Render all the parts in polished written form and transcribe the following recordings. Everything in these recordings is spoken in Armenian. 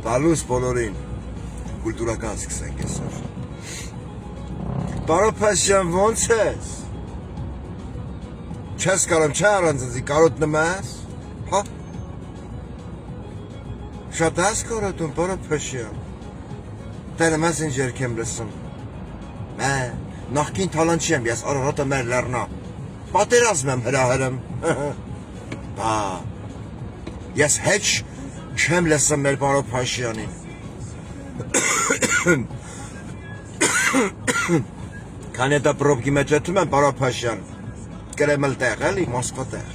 Տալուս բոլորին կուլտուրական սկսենք այսօր։ Պարոփասյան ոնց ես։ Չես կարում չէ առանձնի կարոտ նմաս։ Հա։ Շատ ես կարոտում պարոփասյան։ Տերմաս ինչ երգ եմ լսում։ Նախքին թալան չեմ, ես Արարատը մեր լեռնա։ Պատերազմ եմ հրահրում։ Բա։ Ես հեչ չեմ լսում մեր պարոփասյանին։ Քանի դա պրոբկի մեջ եթում եմ պարոփասյան։ Կրեմլ տեղ, էլի, Մոսկվա տեղ։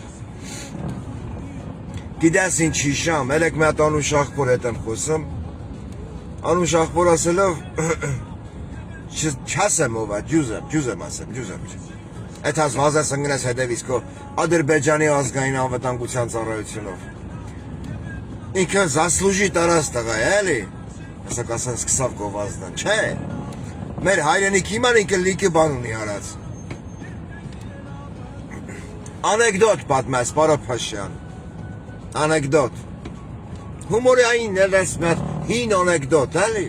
Գիտես ինչ հիշամ, երեք մի հատ Անուշ աղբոր հետ եմ խոսում։ Անուշ աղբոր ասելով չասեմ ով է, ջուզ եմ ասեմ։ Այդ հազ վազես ընգնես հետևից քո Ադրբեջանի ազգային անվտանգության ծառայությունով։ Ինքը զասլուժի տարած տղա է, էլի։ Ասակ ասեն սկսավ գովազդան, չէ։ Մեր հայրենիքի ման ինքը լիքը բան ունի արած։ Անեկդոտ պատմես, պարոփասյան։ Անեկդոտ։ Հումորի այն ներես մեր հին անեկդոտ, էլի։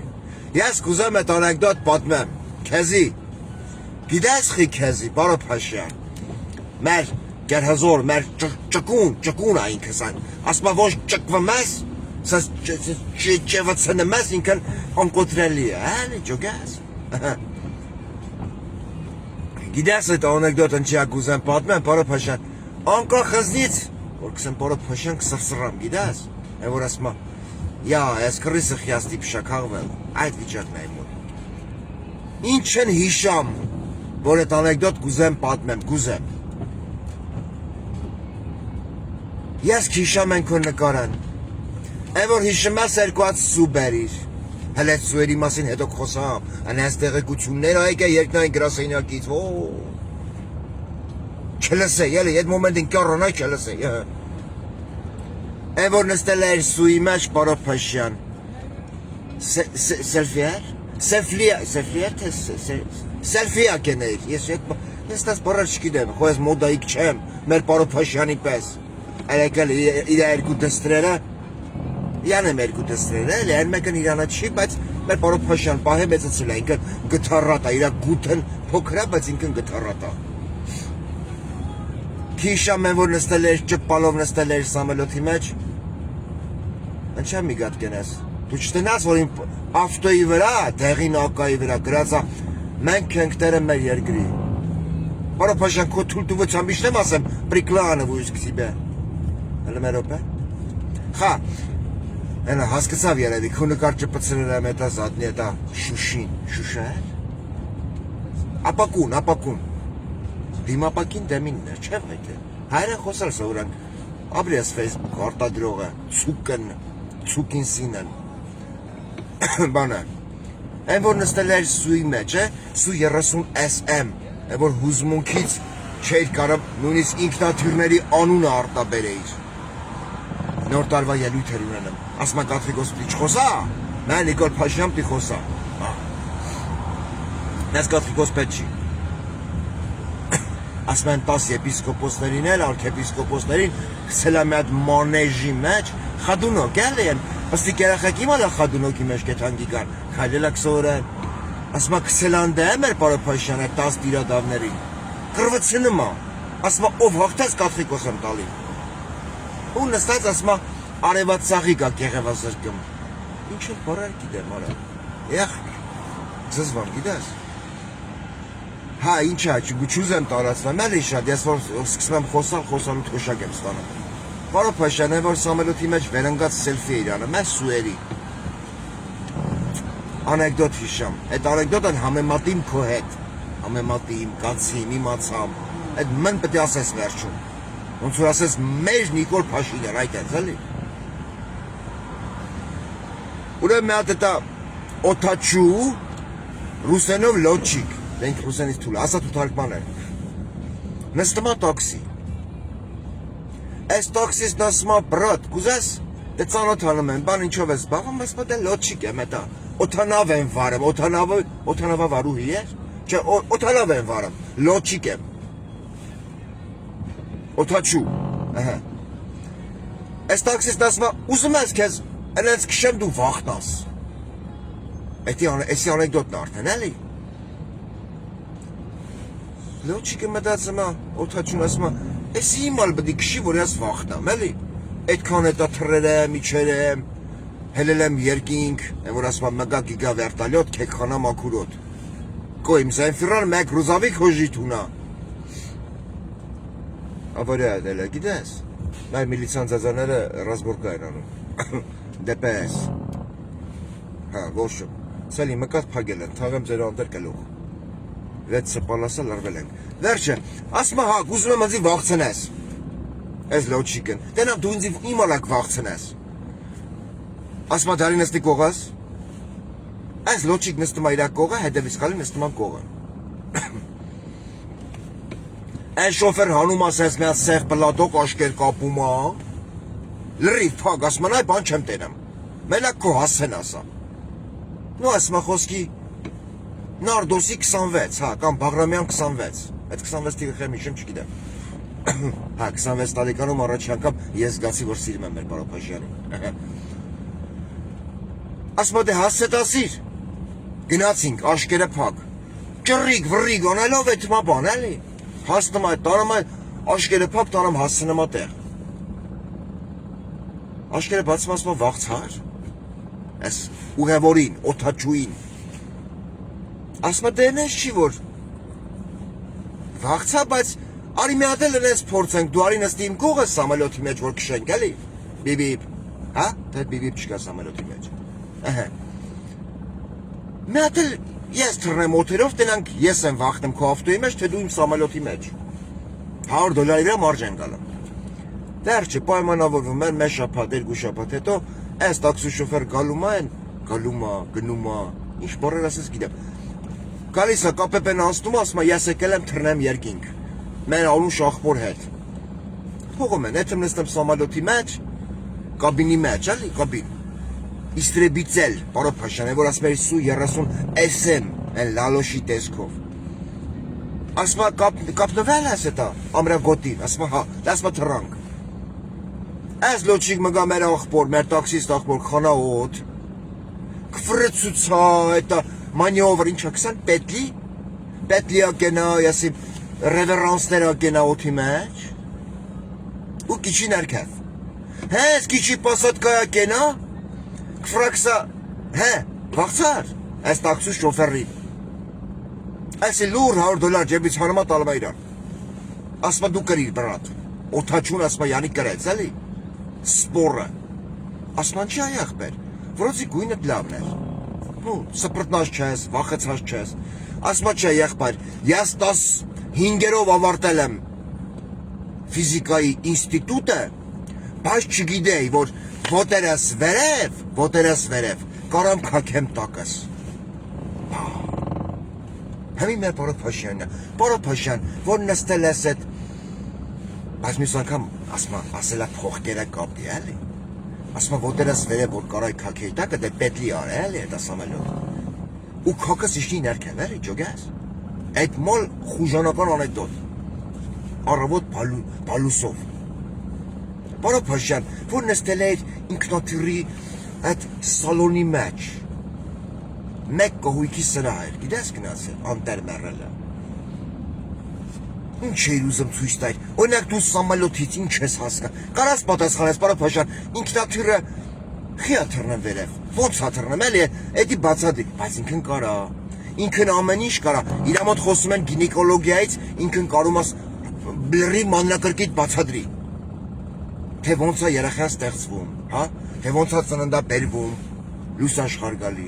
Ես կուզեմ այդ անեկդոտ պատմեմ, քեզի։ Գիտես խի քեզի, պարոփասյան։ Մեր գերհազոր, մեր ճկուն այն քսան։ Ասма ոչ ճկվում ես, սա չվցնում ես ինքն անկոտրելի է, էլի, ջոգես։ Գիտես այդ անեկդոտն չի ակուզեմ պատմեմ, պարոփասյան, անկախ խզնից, որ կսեմ պարոփասյան կսրսրամ, գիտես, է որ ասма, ես կրիսը խյաստի պշակաղվել, այդ վիճակն է մոտ։ Ինչ են հիշամ, որ այդ անեկդոտ կուզեմ պատմեմ, կուզեմ։ Ես կհիշամ են քո նկարան, է որ հիշում ես երկու հատ սու բերիր, հələ այդ սուերի մասին հետո կխոսամ, անես տեղեկություններ այք է երկնային գրասենյակից, չլսեի, էլի, այդ մոմենտին կյառանայ չլսեի, է որ նստել էր սուի մեջ պարոփասյան, սելֆիեր, սելֆիա կենեիր, ես տաս բառար չգիտեմ, խո ես մոդայիկ չեմ, մեր պարոփասյանի պես, այլեկել իր երկու դստրերը, յան եմ երկու դստրերը, էլի, այն մեկն իրանա չի, բայց մեր պարոփասյան պահե մեծացել է, ինքն գթառատ է, իրա գութն փոքր է, բայց ինքն գթառատ է։ Քիշամ եմ, որ նստել էր, ճպալով նստել էր սամելոթի մեջ, ընչա մի գատ կենես, դու չտնաս, որ իմ ավտոյի վրա, դեղին ակայի վրա, գրածա, մենք ենք տերը մեր երկրի։ Պարոփասյան քո թուլտուվության միշտ եմ ասեմ, պրիկլանը վույս կսիբե, հլը մերոպ է։ Խա, Հենա հասկացավ երևի, քո նկար ճպցրել եմ էտա զատնի էտա շուշին, շուշա է։ Ապակուն, դիմապակին դեմինն է, չէ վայտ է։ Հայրեն խոսալ սովրանք, ապրի ես Facebook, արտադրողը, ցուկին սինն, բանը, են որ նստել էր սուի մեջ է, սու 30 SM, են որ հուզմունքից չէր կարամ նույնիսկ ինքնաթյուրների անունը արտաբերեիր։ Նոր տարվա ելույթ էր ունենեմ, ասմա կաթրիկոս պիտի չխոսա, մեն Նիկոլ Փաշյան պիտի խոսա։ Ես կաթրիկոս պետ չի։ Ասմա են 10 եպիսկոպոսներին էլ, արքեպիսկոպոսներին, կսել եմ այդ մանեժի մեջ, խադունոք էլ են, պստիկ երախեք իմալա խադունոքի մեջ կեթանգի կան, քայլելա կսորեն, ասմա կսել անդե է մեր պարոփասյան այդ 10 տիրադավներին, կրվցնում է, ասմա ով հաղթես կաթրիկոս եմ տալի։ Ու նստած ասմա արևած սաղիկ ա կեղևազրկում։ Ինչ էլ բարար գիտեմ արա։ Զզվամ գիտես։ Հա ինչ է, չուզ եմ տարածնեմ, էլի շատ, ես որ սկսում եմ խոսալ թոշակ եմ ստանում։ Պարոփասյան է որ սամելոթի մեջ վերընկած սելֆի է իրանը, մեզ սուերի։ Անեկդոտ հիշամ, այդ անեկդոտն համեմատիմ քո հետ, համեմատիմ, կացիմ, իմացամ, այդ մեն պետի ասես վերջում։ Ոնց որ ասես մեր Նիկոլ Փաշինյան, այդ ես, էլի։ Ուրեմն մի հատ էտա օթաչու, ռուսենով լոչիկ, դենք ռուսենից թուլ, ասա თუ թարգման է։ Նստմա տաքսի։ Այս տաքսիսն ասմա բրատ, կուզես, դե ծանոթանում եմ, բան ինչով ես զբաղվում, ասմա դե լոչիկ եմ էտա, օթանավ եմ վարում, օթանավա վարուհի էր, չէ, օթանավ եմ վարում, լոչիկ եմ։ Օթաչու, Այս տաքսիսն ասում է, ուզում ես քեզ Այնց քշեմ դու վախտաս։ Էսի անեկդոտն արդեն էլի։ Լոջիկը մտածում է, օթաչուն ասում է, էսի իմալ բդի քշի, որ ես վախտամ, էլի։ Այդքան հետա թռերեմ, իջերեմ, հելելեմ երկինք, որ ասում է մգա գիգա վերտալյոտ, քեք խանա մաքուրոտ։ Կոյմ զայնֆիրան մեկ ռուզավիկ հոժիտ ունա։ Ավարյա դել է, գիտես, նայ միլիցան ձազաները ռազմորկա են անում, դեպես, հա, ոշում, սելի մկատ պագել են, թաղեմ ձեր անդեր կլող, վետ սպալասը լրվել ենք, վերջը, ասմա հա, գուզում եմ ընձի վաղցնես, ես լոջիկն, դենամ դու ինձի իմալակ վաղցնես, ասմա դարի նստի կողաս, այս լոջիկ նստում է իրակ կողը, հետևից կալի նստում եմ կողը, Այն շոֆեր հանում ասես մի հատ սեղ պլատոկ աշկեր կապում է, լրիվ փակ, ասում են այ բան չեմ տենեմ, մենակ քո հասեն ասա, նու ասում է խոսքի Նարդոսի 26, հա, կամ Բաղրամյան 26, այդ 26 տիղխեմ իշեմ չգիտեմ, հա, 26 տալիկանում առաջի անգամ ես զգացի, որ սիրում եմ մեր Պարոփաշյանին, ասում է դե հասցետ ասիր, գնացինք, աշկերը փակ, ճռիկ, վռիկ, անելով այդ մա բան, էլի, Հասնում այդ տարամ այդ աշկերը պապ տարամ հասցնեմ ատեղ Աշկերը բացում ասում վաղցար Ես ուղևորին, օթաչուին Ասում դերնես չի որ Վաղցա, բայց արի մի հատ էլ ես փորձենք դու արի նստի իմ կողը սամալյոթի մեջ որ քշենք էլի բիբիբ հա թե բիբիբ չկա սամալյոթի մեջ ըհը Մի հատ էլ Ես թռնեմ օթերով, տենանք ես եմ վախտեմ քո ավտոյի մեջ, թե դու իմ սամալյոթի մեջ։ $100 վրա մարջ են գալում։ Վերջը պայմանավորվում են մեկ շաբաթ, երկու շաբաթ հետո, այս տաքսի շոֆեր գալում են, գնում է, ինչ բառեր ասես գիտեմ։ Գալիս է կապեպեն անցնում, ասում է ես եկել եմ թռնեմ երկինք։ Մեր անուն շախբոր հետ։ Թողում են, եթե նստեմ սամալյոթի մեջ, կաբինի մեջ, էլի, կաբին։ Իստրեբիցել, Պարոփաշյան, որ ասում էր սու 30 SM, են լալոշի տեսքով։ Ասում է կապնվել ես էտա, ամրագոտին, ասում է հա, ասում է թռանք։ Այս լոջիկ մգա մեր աղբոր, մեր տաքսիստ աղբոր խանա օդ, կվրեցուցա, էտա մանյովր, ինչա կսան, պետլիա կենա, եսի ռևերանսներա կենա օդի մեջ, ու կիչի ներքև։ Հենց կիչի պասատկայա կենա, Կվրաքսա, հե, վաղցար, այս տաքսու շոֆերին Այսի լուր $100 ջեբից հանումա տալում է իրան Ասմա դու կրիր բրատ Օթաչուն ասմա յանի կրեց, էլի Սպորը Ասման չի այ աղբեր, որոցի գույնըտ լավն էր Նու, սպրտնած չես, վախեցած չես Ասմա չի այ աղբեր, ես 15-երով ավարտել եմ Ֆիզիկայի ինստիտուտը Բայց չգիտեի, որ ոտերս վերև, կարամ կակեմ տակս Հեմի մեր Պարոփաշյան, որ նստել ես էդ Բայց մյուս անգամ, ասել է փոխկերը կապի, էլի Ասմա ոտերս վերև, որ կարայ կակեի տակը, դե պետլի արը, էլի, էտ ասամելով Ու կակս իշնի ներքև, էլի, ճոգես Այդ մոլ խուժանական անեկդոտ Առավոտ բալուսով Պարոփաշյան, որ նստել էր ինքնաթիռի այդ սալոնի մեջ Մեկ կողույքի սրահ էր, գիտես գնացել, անտեր մեռելը Ինչ էիր ուզում ցույց տալ, օրինակ դու սամալյոթից ինչ ես հասկա Կարաս պատասխանես, Պարոփաշյան, ինքնաթիռը խի ա թռնեմ վերև, ոնց ա թռնեմ, էլի, էդի բացատրի, բայց ինքն կարա Ինքն ամեն ինչ կարա, իրա մոտ խոսում են գինեկոլոգիայից, ինքն կարում ես բլրի մանրակրկիտ բացատրի Թե ոնց է երեխան ստեղծվում, հա, թե ոնց է ծննդա բերվում, լույս աշխարհ գալի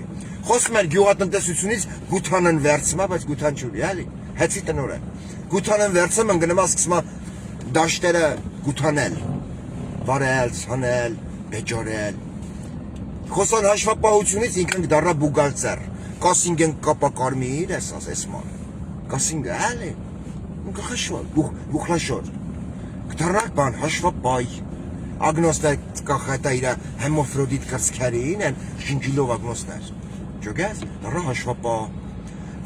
Խոսում էր գյուղատնտեսությունից գութան են վերցում, բայց գութան չունի, էլի, հեցի տնօրեն Գութան են վերցում, ընկնում սկսում է դաշտերը գութանել, վարել, ցանել, բեջորել Խոսան հաշվապահությունից ինքն դառնա բուգալտեր, կասինգեն կապակարմիր, ես ման, կասինգը, էլի, գուխլաշոր, կդառնակ բան, հաշվապահ Ագնոստեր կախայտա իրա հեմոֆրոդիտ կրծքերին են շինջիլով ագնոստներ Ճոգես, դառնա հաշվապահ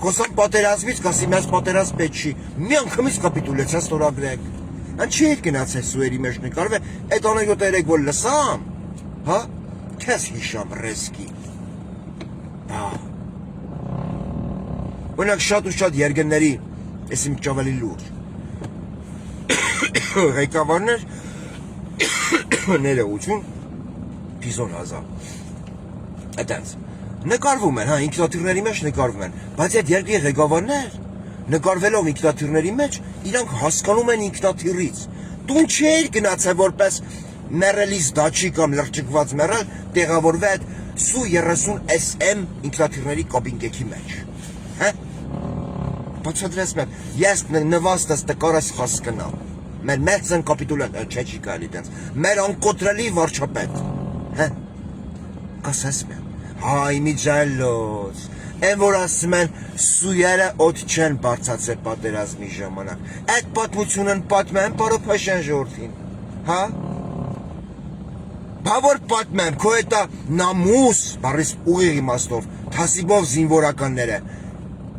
Խոսան պատերազմից, կասի մեզ պատերազմ պետք չի Մի անգամից կապիտուլյացիա ստորագրեք Այն չի հետ գնացել սուերի մեջ նկարվել Այդ անեկդոտը երեք որ լսամ Հա, քեզ հիշամ ռեսկի։ Օրինակ շատ ու շատ երկրների, ես իմ ճավելի լուրջ, ղեկավարներ ներողություն Պիզոն հազար այդենց նկարվում են, հա, ինքնաթիռների մեջ նկարվում են, բայց այդ երկրի ղեկավարներ նկարվելով ինքնաթիռների մեջ իրանք հասկանում են ինքնաթիռից տուն չէր գնացել որպես մեռելիս դաչի կամ լրջկված մեռել տեղավորվի այդ Su-30SM ինքնաթիռների կաբինկեքի մեջ հա բացատրես մեկ ես նվաստս տկարս հասկանամ մեր մեծն կապիտուլան չէ չի կարելի տենց մեր անկոտրելի վարչապետ հա կասես մեկ հայ միջալոց են որ ասում են սույերը օդ չեն բարձացել պատերազմի ժամանակ այդ պատմությունն պատմեն պարոփաշյան ժողովրդին հա բավոր պատմեմ քո էտա նամուս բարիս ուղիղ իմաստով թասիբով զինվորականները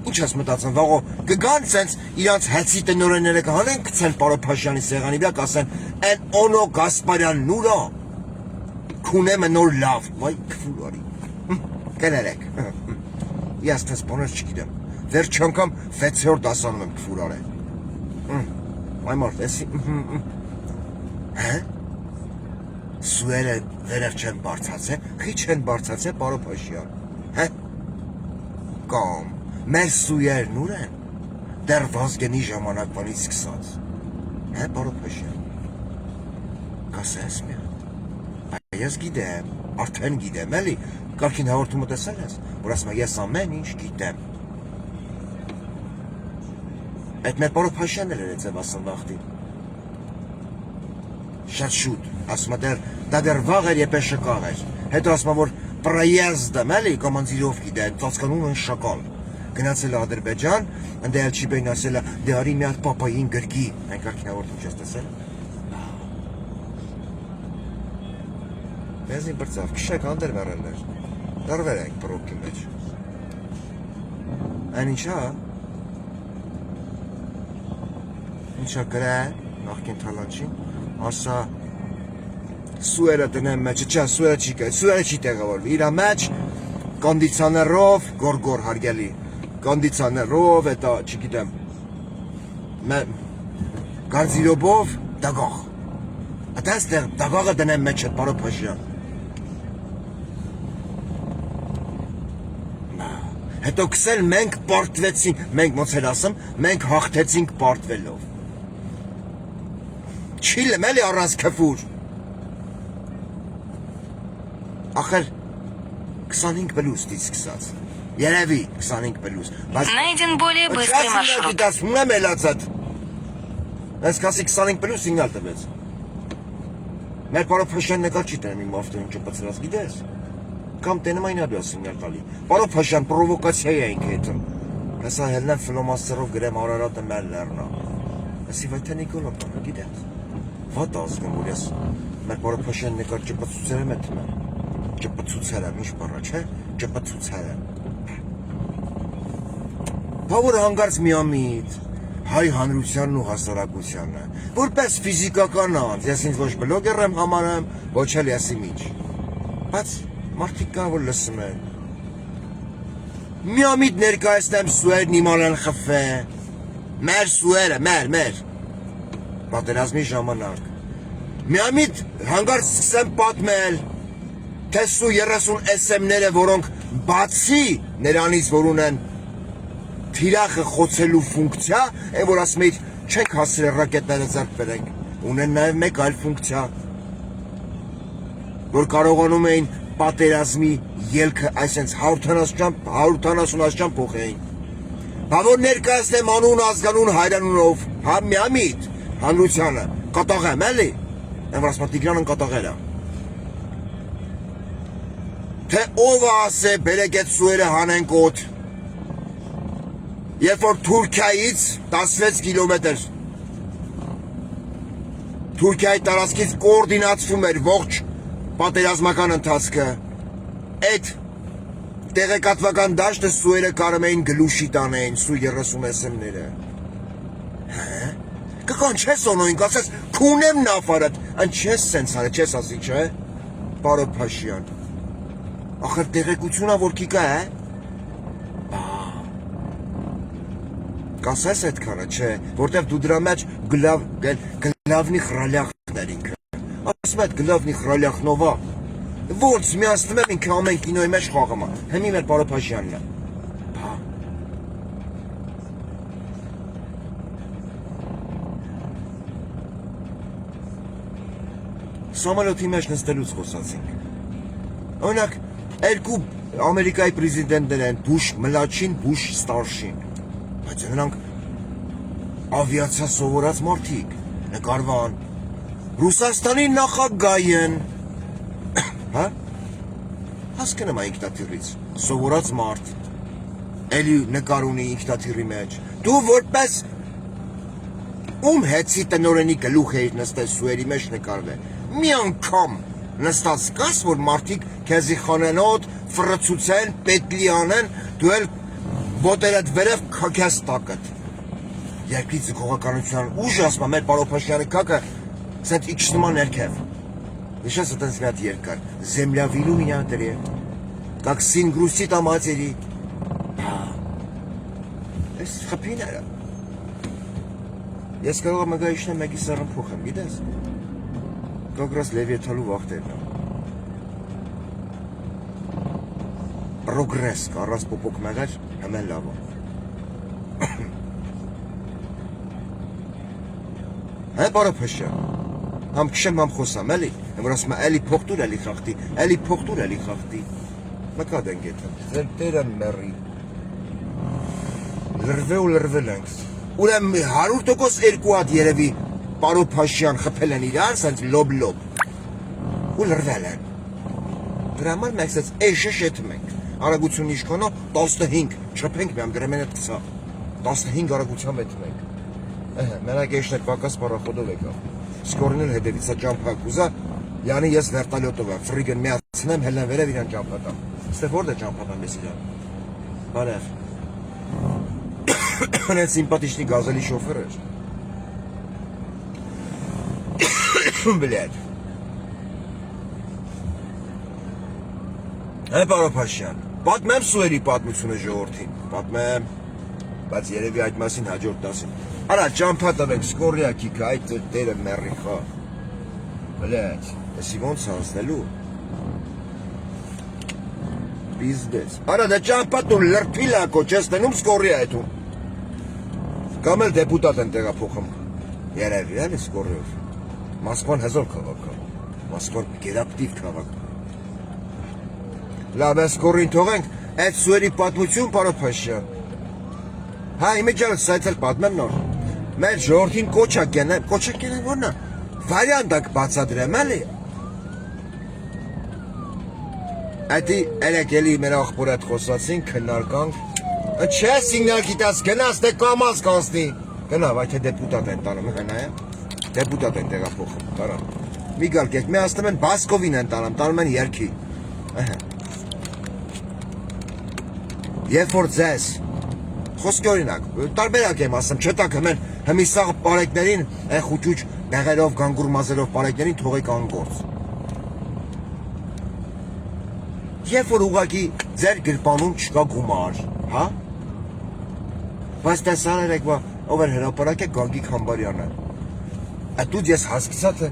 ինչ ես մտածում վաղո կգան սենց իրանց հացի տնօրենները կհանեն գցեն պարոփաշյանի սեղանի վրա կասեն են օնո գասպարյանն ուրա քունեմը նոր լավ վայ քֆուլ արի կներեք ես տես բաներ չգիտեմ վերջ անգամ 6-րդ դասանում եմ քֆուլ արել այ մարդ էսի հա Սուերը վերև չեն բարձացել, խի չեն բարձացել պարոփաշյան, հա կամ մեր սույերն ուր են, դեռ Վազգենի ժամանակվանից սկսած, հա պարոփաշյան, կասես մի հատ, ես գիտեմ, արդեն գիտեմ, էլի, կարգին հաղորդումը տեսել ես, որ ասում ես ամեն ինչ գիտեմ, այդ մեր պարոփաշյանն էր ձև ասում վաղտին, շատ շուտ, ասում դա դեռ վաղ էր եպես շկալ էր, հետո ասում որ պրայեզդը մելի կոմանձիրով գիտեն, ծածկանում են շակալ, գնացել Ադրբեջան, ընդ էլ չի բեն ասել դե արի մի հատ պապային գրկի, այն կարգին հաղորդում չես տեսել, մեզին բրծավ, քշեք անդեր մեռելներ, դարվեր ենք պրոբքի մեջ, այն ինչա գրա, նախքին թալանչին, ասա սուերը տնեմ մեջը, չէ, սուերը չի տեղավորվի, իրա մեջ կոնդիցիոներով, գոր հարգելի, կոնդիցիոներով, էտա, չգիտեմ, գարզիրոբով, դագաղ, ատենց տեղ, դագաղը տնեմ մեջ էտ, պարոփաշյան, հետո կսել մենք պարտվեցինք, մենք ոնց էր ասում, մենք հաղթեցինք պարտվելով, չիլեմ էլի առանց քֆուր, ախր 25 պլուսից սկսած, երևի 25 պլուս, Найден более быстрый маршрут. Դասում եմ ելացած, ես կասի 25 պլուս ինգալ տվեց, մեր պարոփաշյան նկար չի տենեմ իմ ավտոյին չպծրած գիտես, կամ տենում այն ադու ես ինգալ տալի, պարոփաշյան պրովոկացիա էինք հետում, հեսա հելնեմ ֆլոմաստերով գրեմ արարատը մեր լեռնա, հեսի վայթա Նիկոլա բանը գիտես, վատ ազգում որ ես մեր պարոփաշյան նկար չպծուցեր եմ էթում եմ, չպծուցեր եմ, ինչ բառա չէ, չպծուցեր եմ, բավոր հանգարց միամիտ, հայ հանրությանն ու հասարակությանը, որպես ֆիզիկական անձ, ես ինձ ոչ բլոգեր եմ համարեմ, ոչ էլ ես իմ ինչ, բայց մարդիկ կան, որ լսում են, միամիտ ներկայացնեմ սուերն իմանալ են խվե, մեր սուերը, մեր, պատերազմի ժամանակ, միամիտ հանգարց սկսեմ պատմել, թե Su-30SM-ները, որոնք բացի նրանից, որ ունեն թիրախը խոցելու ֆունկցիա, են որ ասում էիր, չենք հասրել ռակետները ձեռք բերենք, ունեն նաև մեկ այլ ֆունկցիա, որ կարողանում էին պատերազմի ելքը այսենց 170 աշճան փոխեին, բավոր ներկայացնեմ անուն ազգանուն հայրանունով, հա միամիտ, հանրությանը, կատաղեմ էլի, են որ ասում Տիգրանն կատաղել է, թե ով ասե բերեք այդ սուերը հանենք օդ, երբ որ Թուրքիայից 16 կիլոմետր Թուրքիայի տարածքից կոորդինացվում էր ողջ պատերազմական ընթացքը, այդ տեղեկատվական դաշտը սուերը կարում էին գլուշի տանեին, Su-30SM-ները, կկան չես օնոյին, կասես, քունեմ նավարդ, այն չես սենց հարը, չես ասի, չէ, պարոփաշյան, Ախր տեղեկությունա որ կիկա է։ Կասես այդքանը, չէ, որտեվ դու դրա մեջ գլավնի խրալյախներ ինքը։ Ասում այդ գլավնի խրալյախնովա։ Ոնց միացնում եմ ինքը ամեն կինոյի մեջ խաղում է։ Հիմի մեր Պարոփաշյանն է։ Սամալոթի մեջ նստելուց խոսացինք։ Օրինակ, երկու Ամերիկայի պրեզիդենտներ են, Բուշ մլաչին, Բուշ ստարշին։ Բայց նրանք ավիացիա սովորած մարդիկ, նկարվան, Ռուսաստանի նախագահն, հա? Հասկանում է ինքնաթիռից, սովորած մարդ, էլի նկար ունի ինքնաթիռի մեջ, դու որպես ում հետցի տնորենի գլուխ էիր նստել սուերի մեջ նկարվել, մի անգամ նստած կաս, որ մարդիկ քեզի խանենոտ, ֆրծուցեն, պետլի անեն, դու էլ ոտերդ վերև քեզ տակդ։ Երկրի ձգողականության ուժ ասում է մեր Պարոփաշյանի կակը սենց իքշնման ներքև։ Իշես այդպես մի հատ երկար, Земля в иллюминаторе, как сын грустит о матери։ Այս խփիները։ Ես կարող եմ գայիշնեմ մեկի սառն փոխեմ, գիտես։ Կոգրաս լևիեթալու վախտերն է։ Պրոգրես կարաս պոպոկ մեղեր հմեն լավ է։ Հե Պարոփաշյան, համ քշեմ համ խոսամ, էլի, որ ասում է էլի փոխտուր էլի խախտի, էլի փոխտուր էլի խախտի։ Մկա դենգեթը, ձեր տերը մերի։ Լրվել ենք։ Ուրեմն 100% երկու հատ երևի Պարոփաշյան խփել են իրար, սենց լոբ։ Ու լրվել են։ Դրա համար մենք սենց էշը շեթում ենք։ Արագությունն իշխանա 15, չփենք միամ գրեմենը տսա։ 15 արագությամբ էթում ենք։ Մենակ էշներ պակաս պարախոդով եկավ։ Սկորին էլ հետևիցա ճամփակ ուզա, յանի ես վերտալյոտով եմ, ֆրիգն միացնեմ, հելնեմ վերև իրան ճամփատամ։ Ստեղ որտե ճամփատամ ես իրան։ Բարև։ Հենց սիմպաթիչնի գազելի շոֆեր էր։ Բլեդ։ Հե Պարոփաշյան, պատմեմ սուերի պատմությունը ժողովրդին, պատմեմ, բայց երևի այդ մասին հաջորդ դասին։ Արա ճամփատավեք սկորիակիկը այդ տերը մերի խա։ Բլեդ, էսի ոնց անցնելու։ Պիզդես։ Արա դա ճամփատում լրթվիլա կոչես տնում սկորիա էտում։ Կամ էլ դեպուտատ են տեղափոխում։ Երևի էլի սկորիով։ Մոսկվան հզոր քաղաք է։ Մոսկվան գերակտիվ քաղաք։ Լավ է սկորին թողենք, այդ սուերի պատմություն Պարոփաշյան։ Հա, իմիջիալ սայթել պատմեմ նոր։ Մեր ժողովրդին կոչակեն որն է։ Վարիանտ բացադրեմ էլի։ Այդի երեք էլի մեր աղբոր հետ խոսացին, քննարկանք։ Չէ, սիգնալ գիտած գնաս, դե կամաց կանցնի։ Գնավ, այդ դեպուտատ են տանում, հնայա։ Դեպուտատ են տեղափոխում, տարան։ Մի գալ կեք, միացնում են Բասկովին են տանում են երկի։ Երբ որ ձեզ խոսքի օրինակ, տարբերակ եմ ասում, չտակ հմի սաղ պարեկներին, խուճուճ բեղերով, գանգուր մազերով պարեկներին թողեք անգործ։ Երբ որ ուղղակի ձեր գրպանում չկա գումար, հա? Բայց տեսան երեկվա, ով էր հրապարակ է Գագիկ Համբարյանը։ Այդուց ես հասկացա, թե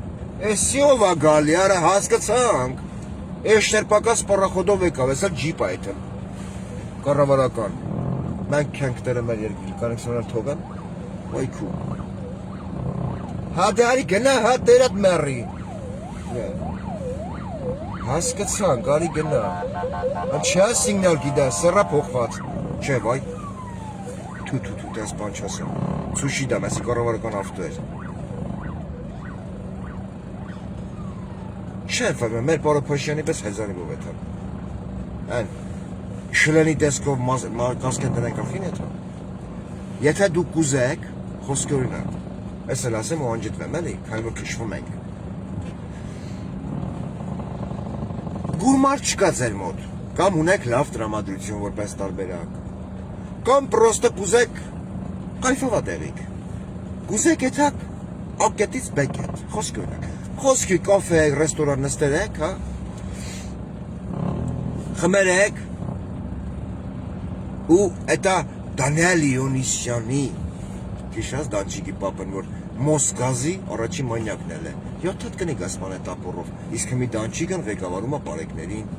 էսի ով է գալի, արա հասկացանք։ Էշներ պակաս պարախոդով եկավ, էսա ջիպ է այդը։ Կառավարական։ Մենք ենք տերը մեր երկրի, կանենք սոնալ թողան, ոյքու։ Հա դարի գնա, հա տերատ մերի։ Հասկացան, գարի գնա։ Չա սիգնալ գիդա, սերա փոխված։ Չէ, վայ։ Թու, տես բան չասեմ։ Ցուշի դամ, այսի կառավարական ավտո էր։ Չէ, վայ, մեր Պարոփաշյանի պես հեզանիվով է թան։ Այն։ Շլենի տեսքով կասկեն տնենք ախին էթա։ Եթե դուք կուզեք, խոսքի օրինակ, ես էլ ասեմ ու անջտվեմ էլի, քանի որ քշվում ենք։ Գումար չկա ձեր մոտ, կամ ունեք լավ տրամադրություն որպես տարբերակ, կամ պրոստը կուզեք կայֆովա տեղիք, կուզեք եթակ ակետից բեկետ, խոսքի օրինակ, խոսքի կաֆե, ռեստորան նստեր եք, հա, Խմերեք ու էտա Դանիել Իոնիսյանի Քիշած դանչիկի պապն որ Մոսկազի առաջի մանյակն է 7 հատ կնիկ ասման է տապորով իսկ մի դանչիկն ղեկավարում է բարեկներին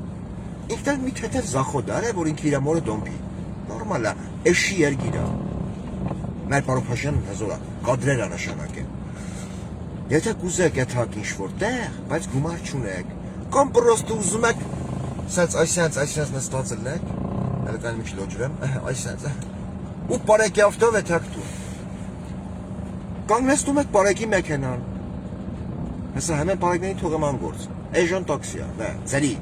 ինքն էլ մի թեթև զախոդար է որ ինքը իր մորը դոմպի նորմալ է էշի երգիր է մեր պարոն Փաշյանն հզոր է կադրեր է նշանակել եթե կուզեք այդ հակ ինչ-որ տեղ բայց գումար չունեք կամ պրոստը ուզում եք այսինց նստած ելնեք Ալեկան մի չլոջրեմ, այսինց ու բարեկի ավտով է թակտու կանգնեցնում եք բարեկի մեքենան հեսա հեմեն բարեկներին թողեմ անգործ էժան տաքսի է, ձերի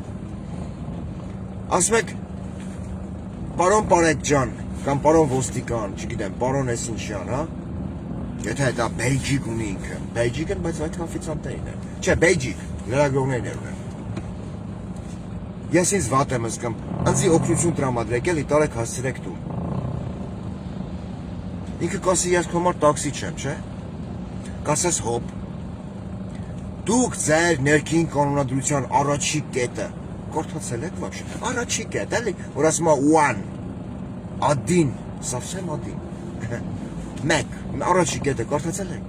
ասում եք պարոն բարեկ ջան կամ պարոն ոստիկան, չգիտեմ, պարոն ես ինչյան, հա եթե դա Բեյջիկ ունի ինքը Բեյջիկն բայց այդ օֆիցիանտերին է չէ, Բեյջիկ, լրագրողներն են Ես ինձ վատ եմ զգում, անձի օգնություն տրամադրեք էլի տարեք հասցրեք դու Ինքը կասի ես քո մոտ տաքսի չեմ, չէ Կասես հոպ Դուք ձեր ներքին կանոնադրության առաջի կետը Կորթացել եք վաբշե Առաջի կետ, էլի, որ ասում է one Ադին, սավսեմ ադին Մեկ, առաջի կետը կորթացել եք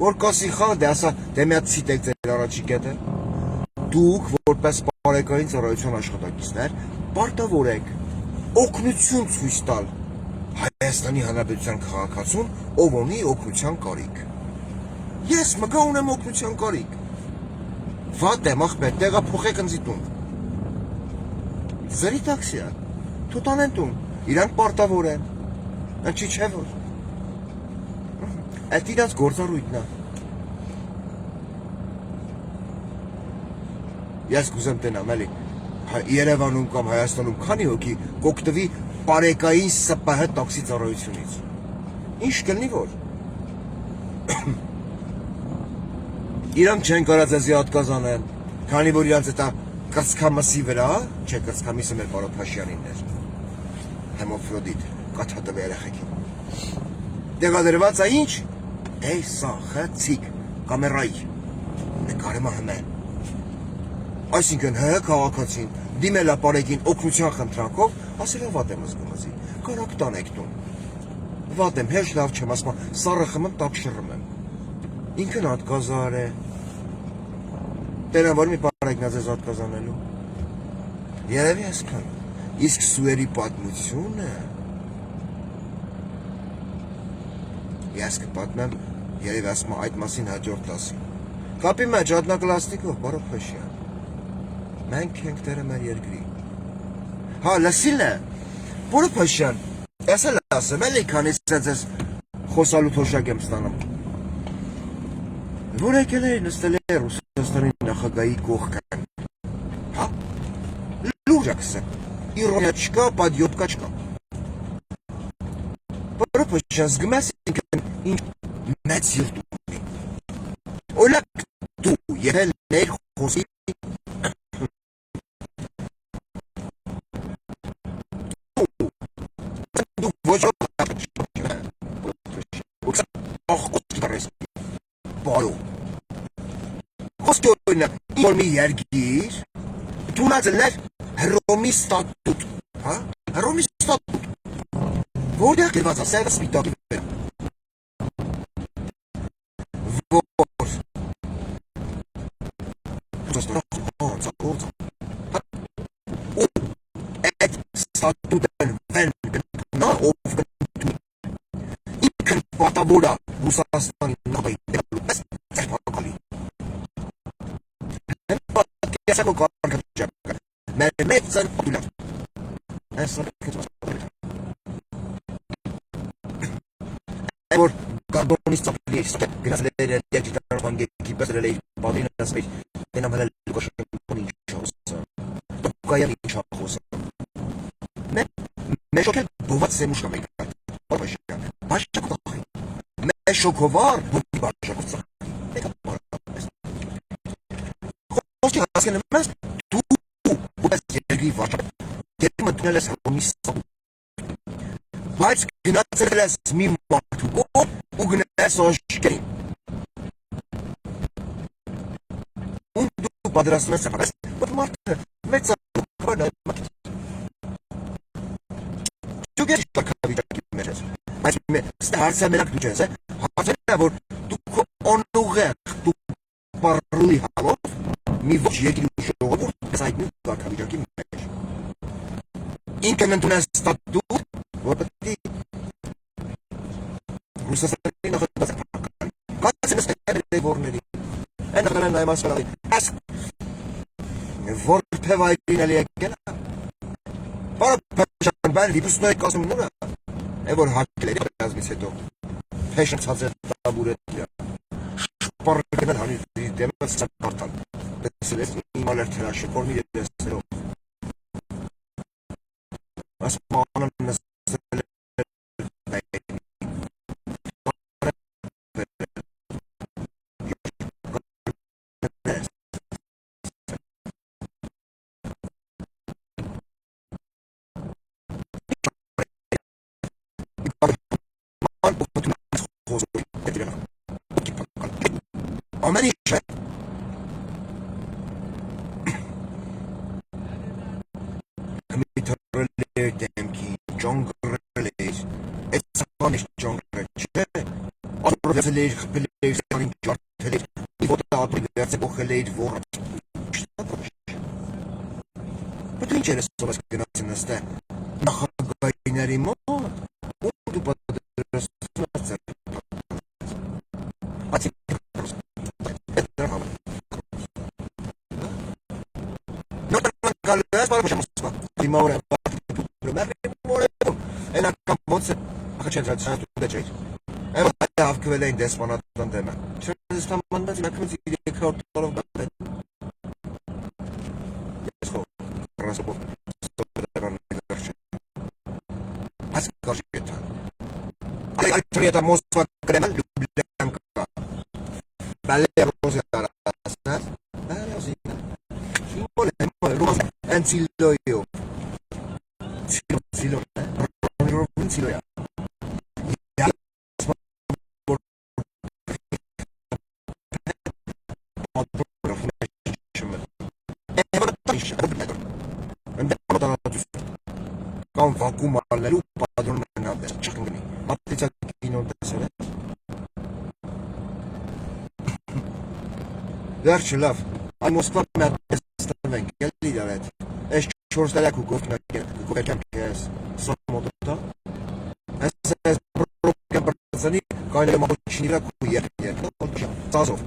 Որ կասի խաղ, դե ասա, դե մի հատ ցիտեք ձեր առաջի կետը Դուք, որպես բարեկային ծառայության աշխատակիցներ, պարտավոր եք օգնություն ցույց տալ Հայաստանի Հանրապետության քաղաքացուն, ով ունի օգնության կարիք։ Ես մգա ունեմ օգնության կարիք։ Վատ եմ, ախպետ, տեղափոխեք ինձ տուն։ Ձերի տաքսի է, թութանեն տուն, իրանք պարտավոր են, ընչի չէ որ։ Այդ իրանց գործառույթն է։ Ես կուզեմ տենամ, էլի, Երևանում կամ Հայաստանում քանի հոգի կօգտվի պարեկային ՍՊՀ տաքսի ծառայությունից։ Ինչ կլինի որ։ Իրանք չեն կարած էզի հատկազանեն, քանի որ իրանց էտա կրծքամսի վրա, չէ կրծքամիսը մեր պարոն Փաշյանինն էր։ Հեմոֆրոդիտ, կաթատվի երեխեքին։ Դեղադրված է ինչ։ Էй սա խցիկ, կամերայի։ Նկարեմա հմե։ Այսինքն հ քաղաքացին դիմել է բարեկին օգնության խնդրանքով, ասել է վատ եմ զգում էզի, կարակ տանեք տուն։ Վատ եմ, հեշտ լավ չեմ, ասում սառը խմեմ, տակ շռում եմ։ Ինքն հատկազար է։ Տենավոր մի բարեկն է ձեզ հատկազանելու։ Երևի այսքան։ Իսկ սուերի պատմությունը Ես կպատմեմ, երևի ասում այդ մասին հաջորդ տասին։ Կապի մեջ հատնակլասնիկով, պարոն Փաշյան։ Մենք ենք տերը մեր երկրի։ Հա, լսիլ է, պարոն Փաշյան, ես էլ ասեմ, էլի քանից ձեզ խոսալու թոշակ եմ ստանում։ Որ եկել է նստել է Ռուսաստանի նախագահի կողքին։ Հա, լուրջ ակսեմ, իրոնիա չկա, պատյոտկա չկա։ Պարոն Փաշյան, զգում ես ինքն ինչ մեծ յուրտ ունի։ Օրինակ դու եղել ներխոսի Ոչ բարո Խոսքորինը որ մի երգիր դունածելներ հռոմի ստատուտ հա հռոմի ստատուտ որտեղ գրված է սերը սպիտակի վրա որ այդ ստատուտն վեն ով ինքն պատավոր է Ռուսաստանի նախագահի դեպքում ծերպակալի Կեսակո կարգաճակը մեր մեծ ծերպակուլը որ կարբոնից ծապլի գրասլեր դիաջիտար վանգեկի պեսրել է բադին ասվիր տենամել կոշեն ինչ խոսը կայան ինչ խոսը Մեշոքել բոված սեմուշկա մեկա, բաշական, բաշակոխի, մեշոքովար բուտի բաշակոցա, մեկա բարապես։ Խոսքի հասկեն εμάς, դու բոված երգրի վաշակ, երգի մտնել ես հոմի սապ, բայց գնացել ես մի մարդու կով ու գնել ես ոշկերին։ Ու դու պատրաստում ես ապրես, որ մարդը մեծ ակվանը հարցը մենակ դու չես, հարցը որ դու քո օնուղեղ դու բարուի հալով մի ոչ երկրի ժողովուրդ ես այդ նույն կարգավիճակի մեջ ինքն ընդունես ստատուտ որ պետք է Ռուսաստանի նախագահական կացնես դեպորների այն դրանն այ մասալի աս որ թվայրին էլի եկել բարապաշան բան դիպուսնոյ կասում նորա է որ հակլերի ազգից հետո ֆեշն ցածր տաբուրետը շպարկն հանի դեմս սակարտան դեսլես իմալեր թրաշը կորմի դեսերով ասմանն նստել Ամենիշը կմիթրել էր դեմքի, ճոնգրել էր, այդ սաղան էր ճոնգրել չէ, ատորվեցել էր, խպել էր, սանին ճարդել էր, իվոտը ատորի վերցը բոխել էր որատ, պետ ինչ էր սովես գնացին նստե, նախագայիների մոտ, ու դու պատրաստում ես ծեր, ացի Galvez para Moskva. Primavera. Ένα καμπότσε. Αχατσέντρα της του δέτσες. Έβαλε αυκβελέν δεσπονάτων τέμα. Ξέρεις τα μαντά την ακμή της διεκρότωρων πατέ. Έσχο. Ρασοπό. Στο πέταγαν νεκάρσε. Ας κόρσικέτα. Άλλη τριέτα Moskva κρέμα Λουμπλιάνκα. Βαλέρο Ρόζερα. And Siloyo. Siloyo. Siloyo. Quand vacuum alla lupa padrone nader chakni mattica kino desere Garchlav ay Moskva merkezden geldi evet eş çorstala kukovna kukovkam kes somodta es program partizani kayla machiniva kuyer Sazov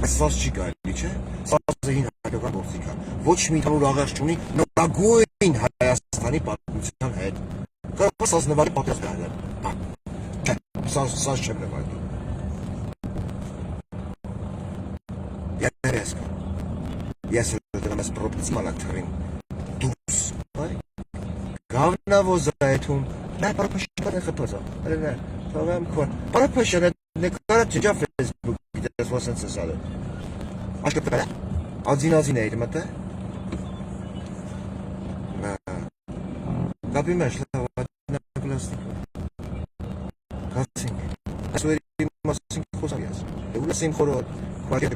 Սազ չի գալի, չէ, սազը հին հայկական գործիք է, ոչ մի ընդհանուր աղերս չունի նորագույն Հայաստանի պատմության հետ, կարող սազ նվարի պատրաստ գալել, չէ, սազ չեմ նվարի, ես դրամ ես պրոպիցի մալակթարին, դուս, գավնավոզ այդում, նա պարապաշկան է խպոզա, թողեմ քոր, պարապաշան է նկարատ ջա Facebook դες wasn't so solid. Acho que para. Azin eydi mate. Na. Kapı meşle na plastik. Kasing. Asweri masing khosam yas. Ula sim khoro. Qualquer